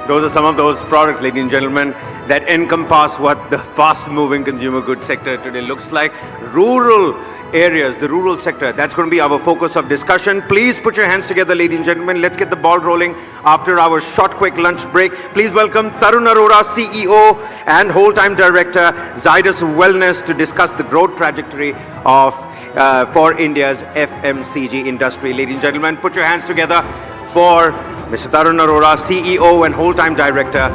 Those are some of those products, ladies and gentlemen, that encompass what the fast-moving consumer goods sector today looks like. Rural areas, the rural sector, that's going to be our focus of discussion. Please put your hands together, ladies and gentlemen. Let's get the ball rolling after our short, quick lunch break. Please welcome Tarun Arora, CEO and whole-time director, Zydus Wellness, to discuss the growth trajectory of for India's FMCG industry. Ladies and gentlemen, put your hands together for Mr. Tarun Arora, CEO and whole-time director,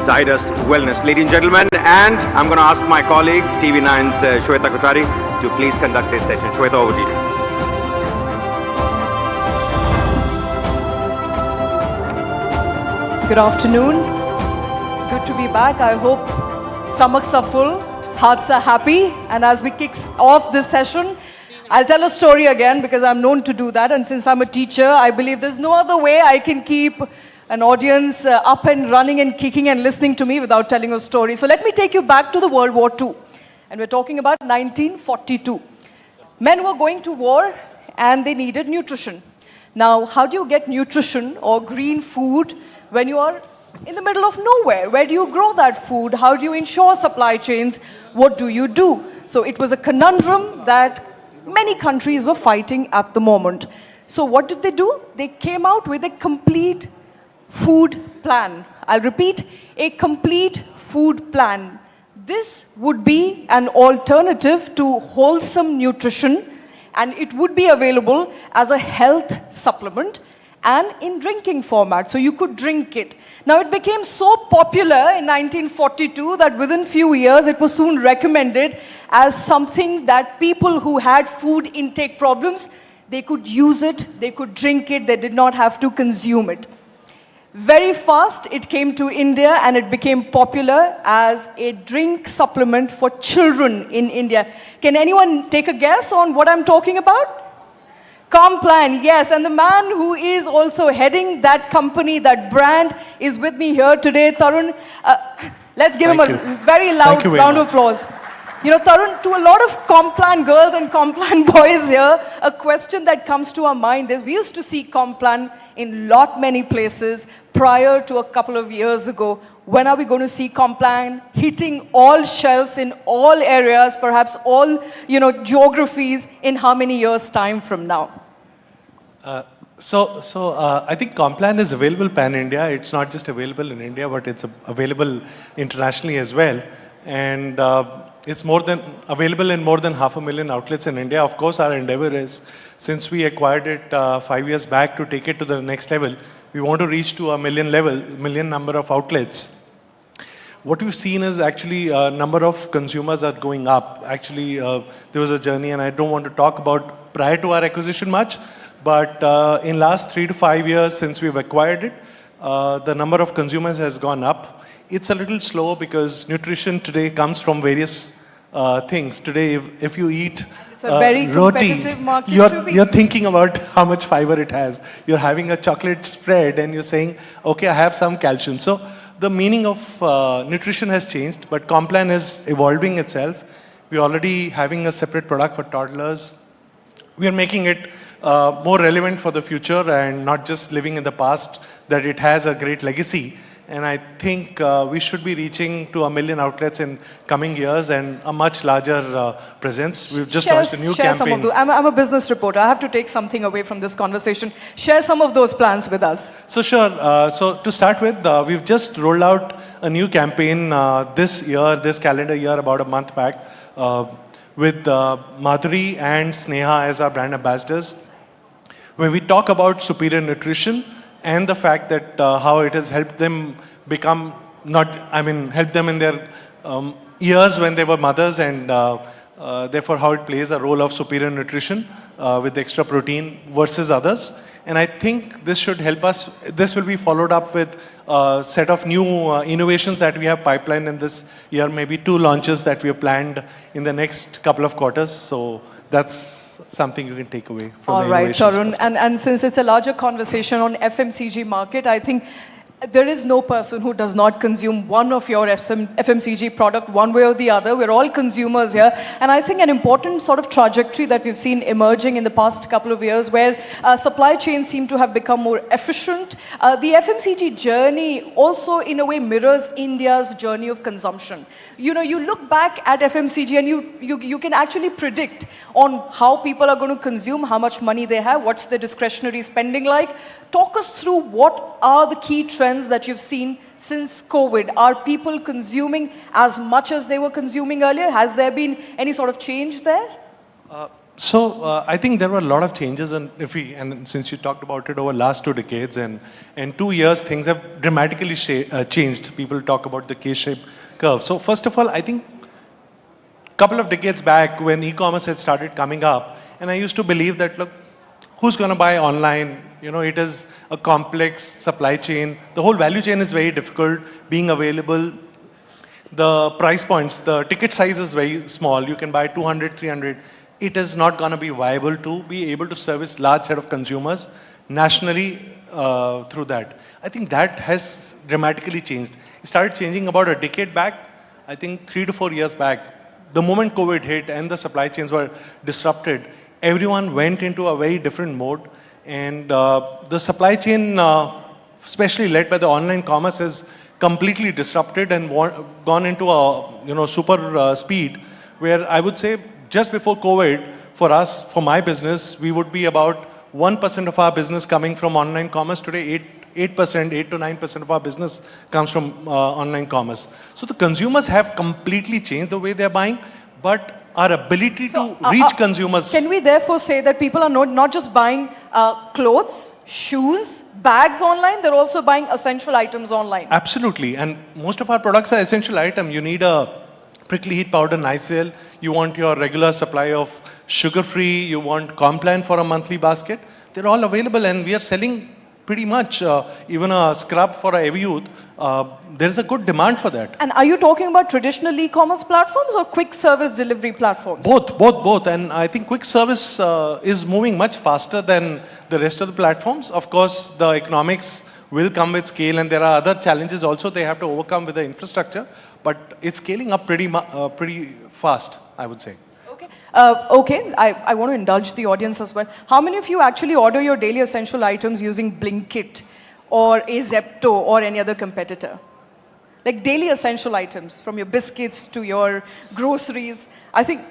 Zydus Wellness. Ladies and gentlemen, and I'm going to ask my colleague, TV9's Shweta Kothari, to please conduct this session. Shweta, over to you. Good afternoon. Good to be back. I hope stomachs are full, hearts are happy, and as we kick off this session, I'll tell a story again because I'm known to do that, and since I'm a teacher, I believe there's no other way I can keep an audience up and running and kicking and listening to me without telling a story. So let me take you back to the World War II, and we're talking about 1942. Men were going to war and they needed nutrition. Now, how do you get nutrition or green food when you are in the middle of nowhere? Where do you grow that food? How do you ensure supply chains? What do you do? So it was a conundrum that many countries were fighting at the moment. So what did they do? They came out with a complete food plan. I'll repeat, a complete food plan. This would be an alternative to wholesome nutrition, and it would be available as a health supplement and in drinking format, so you could drink it. Now, it became so popular in 1942 that within few years, it was soon recommended as something that people who had food intake problems, they could use it, they could drink it, they did not have to consume it. Very fast, it came to India and it became popular as a drink supplement for children in India. Can anyone take a guess on what I'm talking about? Complan, yes, and the man who is also heading that company, that brand, is with me here today. Tarun, let's give him a very loud round of applause. You know, Tarun, to a lot of Complan girls and Complan boys here, a question that comes to our mind is, we used to see Complan in many places prior to a couple of years ago. When are we going to see Complan hitting all shelves in all areas, perhaps all, geographies, in how many years' time from now? I think Complan is available pan-India. It's not just available in India, but it's available internationally as well. And it's available in more than 500,000 outlets in India. Of course, our endeavor is, since we acquired it 5 years back, to take it to the next level. We want to reach to a million number of outlets. What we've seen is actually number of consumers are going up. Actually, there was a journey, and I don't want to talk about prior to our acquisition much, but in last 3 to 5 years since we've acquired it, the number of consumers has gone up. It's a little slow because nutrition today comes from various things. Today, if you eat it's a very competitive roti, market you're thinking about how much fiber it has. You're having a chocolate spread and you're saying, okay, I have some calcium. So the meaning of nutrition has changed, but Complan is evolving itself. We're already having a separate product for toddlers. We are making it more relevant for the future and not just living in the past, that it has a great legacy. And I think we should be reaching to 1 million outlets in coming years and a much larger presence. We've just launched a new campaign. Some of those. I'm a business reporter. I have to take something away from this conversation. Share some of those plans with us. So sure. So to start with, we've just rolled out a new campaign this calendar year, about a month back, with Madhuri and Sneha as our brand ambassadors, where we talk about superior nutrition and the fact that how it has helped them help them in their years when they were mothers, and therefore how it plays a role of superior nutrition with extra protein versus others. And I think this should help us. This will be followed up with a set of new innovations that we have pipelined in this year, maybe 2 launches that we have planned in the next couple of quarters. So that's something you can take away from the innovations. All right, Tarun, and since it's a larger conversation on FMCG market, I think there is no person who does not consume one of your FMCG product one way or the other. We're all consumers here. And I think an important sort of trajectory that we've seen emerging in the past couple of years where supply chains seem to have become more efficient. The FMCG journey also in a way mirrors India's journey of consumption. You know, you look back at FMCG and you can actually predict on how people are going to consume, how much money they have, what's their discretionary spending like. Talk us through what are the key trends that you've seen since COVID. Are people consuming as much as they were consuming earlier? Has there been any sort of change there? I think there were a lot of changes, and since you talked about it over the last 2 decades, and in 2 years, things have dramatically changed. People talk about the K-shaped curve. So first of all, I think a couple of decades back when e-commerce had started coming up, and I used to believe that, look, who's going to buy online? You know, it is a complex supply chain. The whole value chain is very difficult, being available. The price points, the ticket size is very small. You can buy 200, 300. It is not going to be viable to be able to service large set of consumers nationally through that. I think that has dramatically changed. It started changing about a decade back. I think 3 to 4 years back. The moment COVID hit and the supply chains were disrupted, everyone went into a very different mode. And the supply chain, especially led by the online commerce, has completely disrupted and gone into a super speed, where I would say just before COVID, for us, for my business, we would be about 1% of our business coming from online commerce. Today, 8 to 9% of our business comes from online commerce. So the consumers have completely changed the way they're buying, but our ability to reach consumers. Can we therefore say that people are not just buying clothes, shoes, bags online, they're also buying essential items online? Absolutely. And most of our products are essential item. You need a prickly heat powder, Nycil. You want your regular supply of sugar-free. You want Complan for a monthly basket. They're all available, and we are selling pretty much even a scrub for a heavy youth. There's a good demand for that. And are you talking about traditional e-commerce platforms or quick service delivery platforms? Both. And I think quick service is moving much faster than the rest of the platforms. Of course, the economics will come with scale, and there are other challenges also they have to overcome with the infrastructure. But it's scaling up pretty fast, I would say. Okay, I want to indulge the audience as well. How many of you actually order your daily essential items using Blinkit or a Zepto or any other competitor? Like daily essential items, from your biscuits to your groceries. I think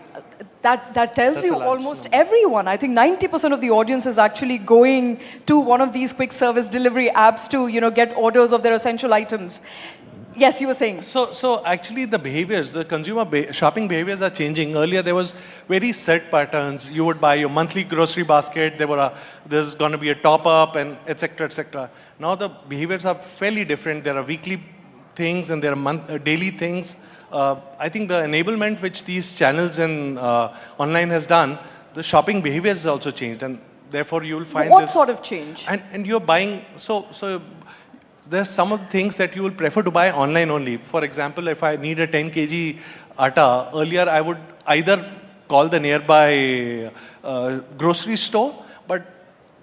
that tells you almost everyone. I think 90% of the audience is actually going to one of these quick service delivery apps to, get orders of their essential items. Yes, you were saying. So actually the behaviors, the consumer shopping behaviors are changing. Earlier there was very set patterns. You would buy your monthly grocery basket. There's going to be a top up and etc. etc. Now the behaviors are fairly different. There are weekly things and there are daily things. I think the enablement which these channels and online has done, the shopping behaviors has also changed, and therefore you will find what sort of change? And you're buying so. There's some of the things that you will prefer to buy online only. For example, if I need a 10 kg atta, earlier I would either call the nearby grocery store, but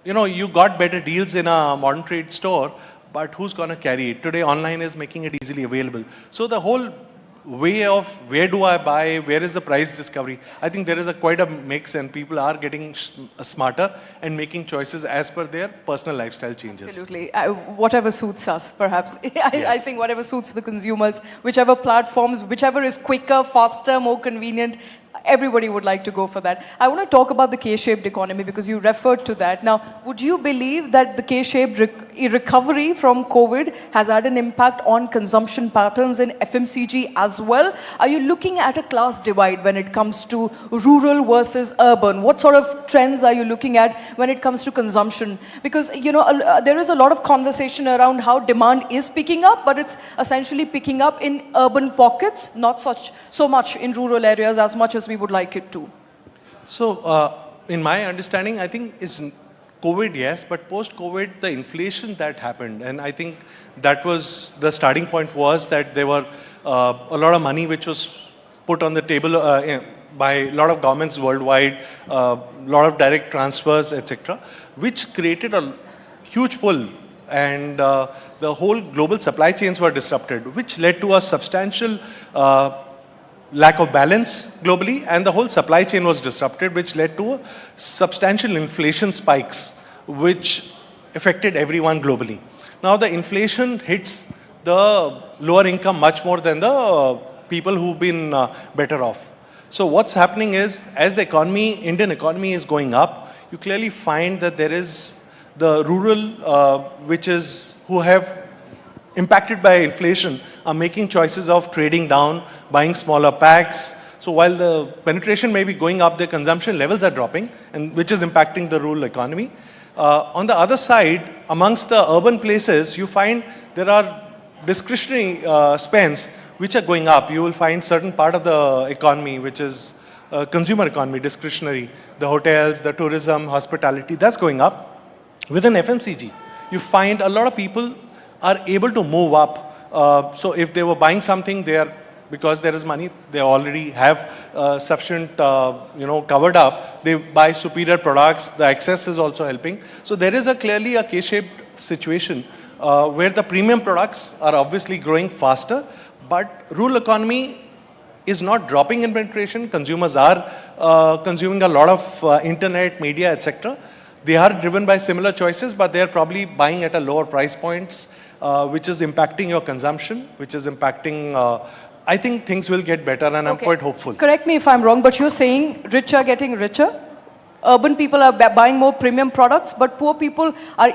you got better deals in a modern trade store, but who's going to carry it? Today, online is making it easily available. So the whole way of where do I buy, where is the price discovery, I think there is quite a mix, and people are getting smarter and making choices as per their personal lifestyle changes. Absolutely. Whatever suits us, perhaps. I think whatever suits the consumers, whichever platforms, whichever is quicker, faster, more convenient, everybody would like to go for that. I want to talk about the K-shaped economy because you referred to that. Now, would you believe that the K-shaped recovery from COVID has had an impact on consumption patterns in FMCG as well? Are you looking at a class divide when it comes to rural versus urban? What sort of trends are you looking at when it comes to consumption? Because, there is a lot of conversation around how demand is picking up, but it's essentially picking up in urban pockets, not so much in rural areas as much as we would like it to. So, in my understanding, I think it's COVID, yes, but post-COVID, the inflation that happened, and I think that was the starting point, was that there were a lot of money which was put on the table by a lot of governments worldwide, a lot of direct transfers, etc., which created a huge pull and the whole global supply chains were disrupted, which led to a substantial lack of balance globally, and the whole supply chain was disrupted, which led to a substantial inflation spikes, which affected everyone globally. Now the inflation hits the lower income much more than the people who've been better off. So what's happening is, as the economy, Indian economy is going up, you clearly find that there is the rural, who have impacted by inflation, are making choices of trading down, buying smaller packs. So while the penetration may be going up, their consumption levels are dropping, and which is impacting the rural economy. On the other side, amongst the urban places, you find there are discretionary spends which are going up. You will find certain part of the economy, which is consumer economy, discretionary, the hotels, the tourism, hospitality, that's going up. Within FMCG, you find a lot of people are able to move up. So if they were buying something, because there is money, they already have sufficient, covered up. They buy superior products. The access is also helping. So there is clearly a K-shaped situation where the premium products are obviously growing faster, but rural economy is not dropping in penetration. Consumers are consuming a lot of internet, media, etc. They are driven by similar choices, but they are probably buying at a lower price points, which is impacting your consumption, which is impacting. I think things will get better, and I'm quite hopeful. Correct me if I'm wrong, but you're saying rich are getting richer. Urban people are buying more premium products, but poor people are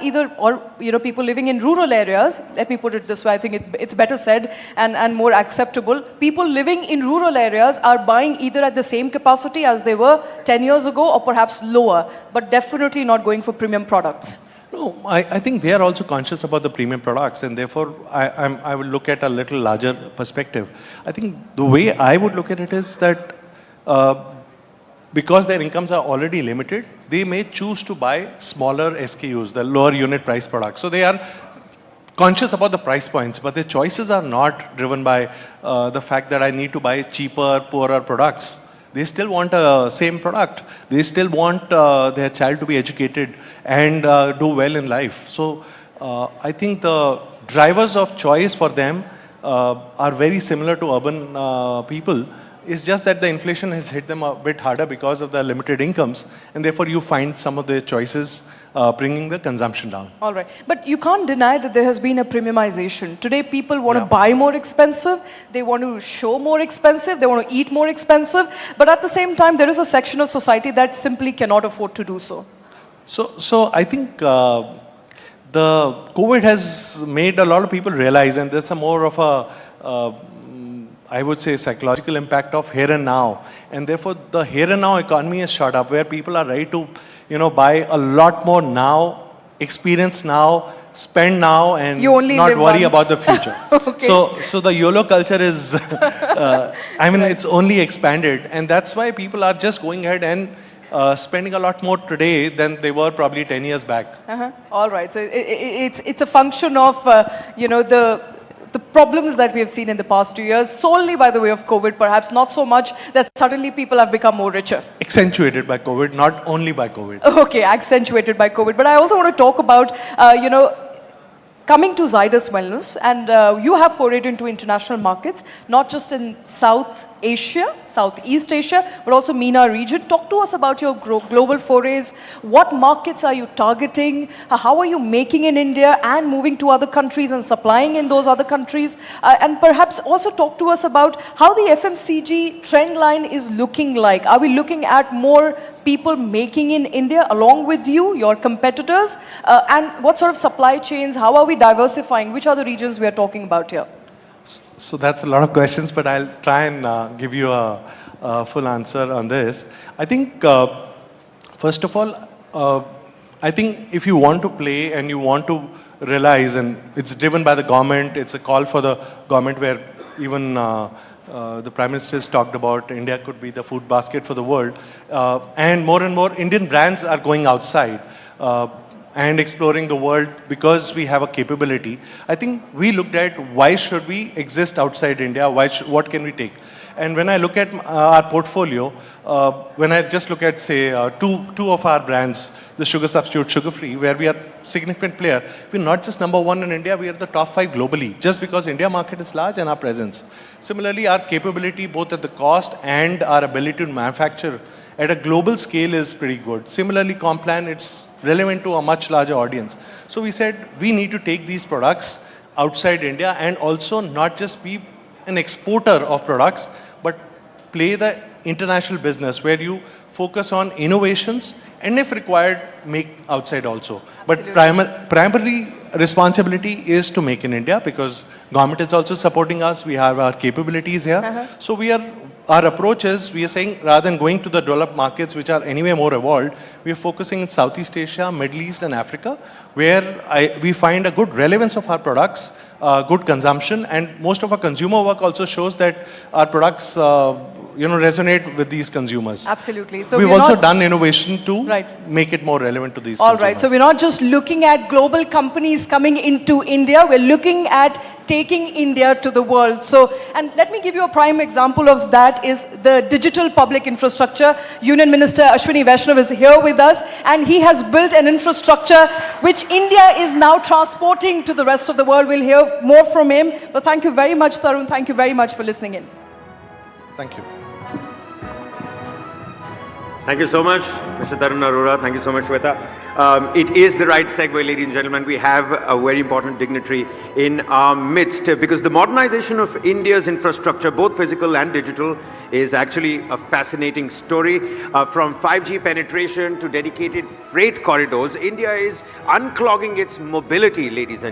people living in rural areas. Let me put it this way, I think it's better said and more acceptable. People living in rural areas are buying either at the same capacity as they were 10 years ago or perhaps lower, but definitely not going for premium products. No, I think they are also conscious about the premium products, and therefore I will look at a little larger perspective. I think the way I would look at it is that because their incomes are already limited, they may choose to buy smaller SKUs, the lower unit price products. So they are conscious about the price points, but their choices are not driven by the fact that I need to buy cheaper, poorer products. They still want a same product. They still want their child to be educated and do well in life. So I think the drivers of choice for them are very similar to urban people. It's just that the inflation has hit them a bit harder because of the limited incomes, and therefore you find some of their choices bringing the consumption down. All right. But you can't deny that there has been a premiumization. Today people want to buy more expensive, they want to show more expensive, they want to eat more expensive, but at the same time there is a section of society that simply cannot afford to do so. So I think the COVID has made a lot of people realize, and there's a more of a I would say psychological impact of here and now, and therefore the here and now economy is shot up, where people are ready to buy a lot more now, experience now, spend now, and not worry about the future. Okay. So the YOLO culture is it's only expanded, and that's why people are just going ahead and spending a lot more today than they were probably 10 years back. All right. So it's a function of the problems that we have seen in the past 2 years, solely by the way of COVID, perhaps not so much that suddenly people have become more richer. Accentuated by COVID, not only by COVID. Okay, accentuated by COVID. But I also want to talk about, coming to Zydus Wellness, and you have forayed into international markets, not just in South Asia, Southeast Asia, but also MENA region. Talk to us about your global forays. What markets are you targeting? How are you making in India and moving to other countries and supplying in those other countries? And perhaps also talk to us about how the FMCG trend line is looking like. Are we looking at more people making in India along with you, your competitors? And what sort of supply chains? How are we diversifying? Which are the regions we are talking about here? So that's a lot of questions, but I'll try and give you a full answer on this. I think, first of all, I think if you want to play and you want to realize, and it's driven by the government, it's a call for the government where even the Prime Minister has talked about India could be the food basket for the world. And more Indian brands are going outside. and exploring the world because we have a capability. I think we looked at why should we exist outside India, what can we take? And when I look at our portfolio, when I just look at, say, two of our brands, the sugar substitute, sugar-free, where we are significant player, we're not just number one in India, we are the top 5 globally, just because India market is large and our presence. Similarly, our capability, both at the cost and our ability to manufacture at a global scale is pretty good. Similarly, Complan, it's relevant to a much larger audience. So we said we need to take these products outside India and also not just be an exporter of products, but play the international business where you focus on innovations and if required, make outside also. But primarily responsibility is to make in India because government is also supporting us. We have our capabilities here. So our approach is, we are saying rather than going to the developed markets which are anyway more evolved, we are focusing in Southeast Asia, Middle East and Africa, where we find a good relevance of our products, good consumption, and most of our consumer work also shows that our products resonate with these consumers. Absolutely. So we've also done innovation to make it more relevant to these All consumers. right. So we're not just looking at global companies coming into India, we're looking at taking India to the world. So, and let me give you a prime example of that is the digital public infrastructure. Union Minister Ashwini Vaishnav is here with us, and he has built an infrastructure which India is now transporting to the rest of the world. We'll hear more from him. But thank you very much, Tarun. Thank you very much for listening in. Thank you. Thank you so much, Mr. Tarun Arora. Thank you so much, Shweta. It is the right segue, ladies and gentlemen. We have a very important dignitary in our midst because the modernization of India's infrastructure, both physical and digital, is actually a fascinating story. From 5G penetration to dedicated freight corridors, India is unclogging its mobility, ladies and